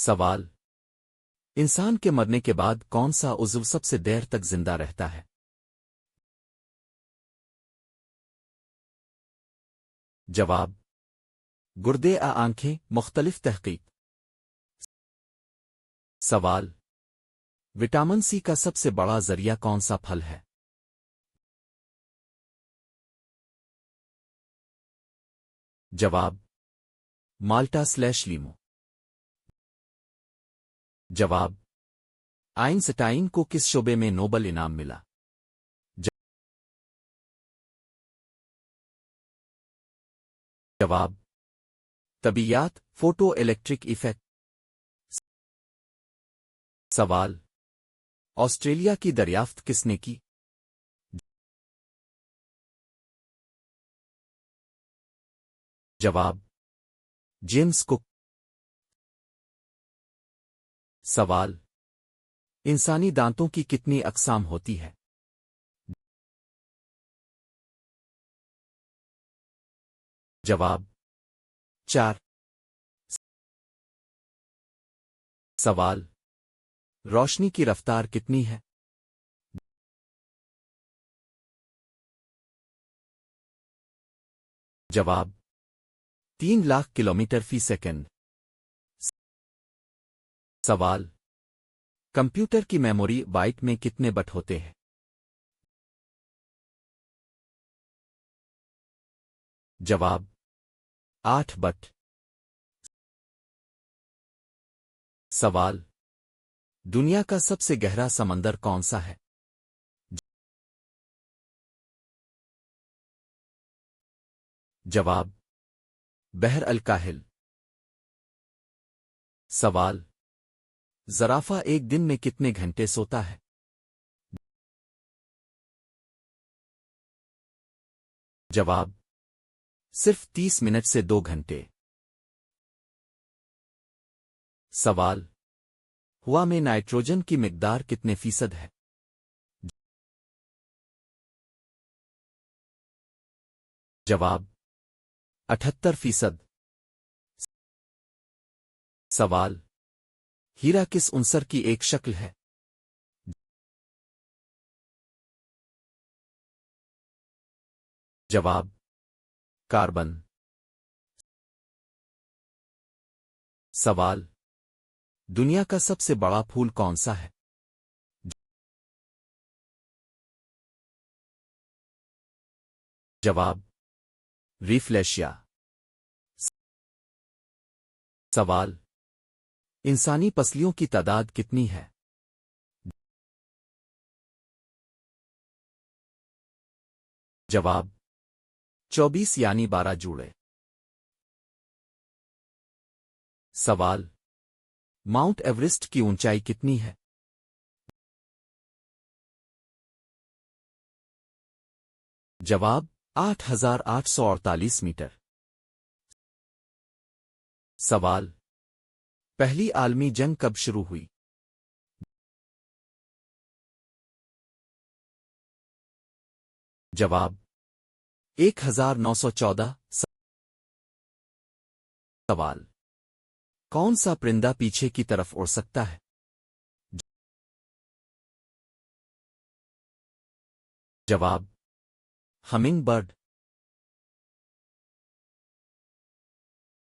سوال: انسان کے مرنے کے بعد کون سا عضو سب سے دیر تک زندہ رہتا ہے؟ جواب: گردے آنکھیں مختلف تحقیق. سوال: وٹامن سی کا سب سے بڑا ذریعہ کون سا پھل ہے؟ جواب: مالٹا/لیمو. جواب: آئنسٹائن کو کس شعبے میں نوبل انعام ملا؟ جواب: طبیعیات، فوٹو الیکٹرک ایفیکٹ. سوال: آسٹریلیا کی دریافت کس نے کی؟ جواب: جیمز کک. سوال: انسانی دانتوں کی کتنی اقسام ہوتی ہے؟ جواب: 4. سوال: روشنی کی رفتار کتنی ہے؟ جواب: 3,00,000 کلومیٹر فی سیکنڈ. سوال: کمپیوٹر کی میموری بائٹ میں کتنے بٹ ہوتے ہیں؟ جواب: 8 بٹ. سوال: دنیا کا سب سے گہرا سمندر کون سا ہے؟ جواب: بحر الکاہل. سوال: زرافہ ایک دن میں کتنے گھنٹے سوتا ہے؟ جواب: صرف 30 منٹ سے 2 گھنٹے. سوال: ہوا میں نائٹروجن کی مقدار کتنے فیصد ہے؟ جواب: 78%. سوال: ہیرا کس عنصر کی ایک شکل ہے؟ جواب: کاربن. سوال: دنیا کا سب سے بڑا پھول کون سا ہے؟ جواب: ریفلیشیا. سوال: انسانی پسلیوں کی تعداد کتنی ہے؟ جواب: 24 یعنی 12 جوڑے. سوال: ماؤنٹ ایورسٹ کی اونچائی کتنی ہے؟ جواب: 8,848 میٹر. سوال: پہلی عالمی جنگ کب شروع ہوئی؟ جواب: 1914. سوال: کون سا پرندہ پیچھے کی طرف اڑ سکتا ہے؟ جواب: ہمنگ برڈ.